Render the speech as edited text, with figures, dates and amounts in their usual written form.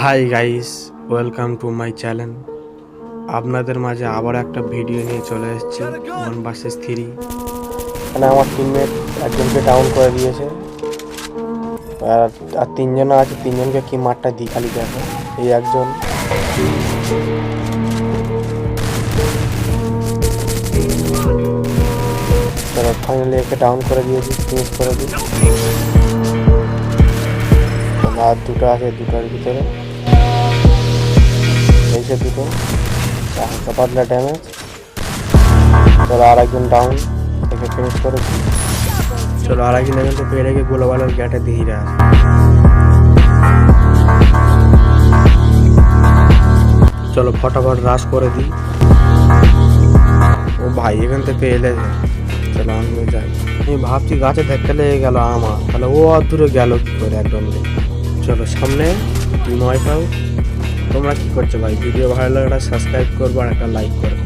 Hi guys, welcome to my channel. আপনাদের মাঝে আবার একটা ভিডিও নিয়ে চলে এসেছি, 1 vs 3। মানে আমার টিমমেট একজনকে ডাউন করে দিয়েছে, আর আর তিনজন আছে, তিনজনকে কি মারটা দিই খালি দেখো। এই একজন, তারপর ফাইনালি একে ডাউন করে দিয়েছি, ফিনিশ করে দিই। আর দুটো আছে, দুটোর ভিতরে এই যে দুটো হালকা পাতলা ড্যামেজ। তারপর আর একজন ডাউন, একে ফিনিশ করে দিই। চলো আর একদিন এখন তো পেয়ে রেখে গ্লোবালের গ্যাটে দিয়ে আছে। চলো ফটাফট রাশ করে দিই। ও ভাই এখান থেকে এলে, চলো আমি যাই। আমি ভাবছি গাছে ধাক্কা লেগে গেল আমার, তাহলে ও আর দূরে গেল কি করে একদম। চলো সামনে টিম ওয়াইফ আউট। তোমরা কি করছো ভাই? ভিডিও ভালো লাগলে একটা সাবস্ক্রাইব করবো আর একটা লাইক করবো।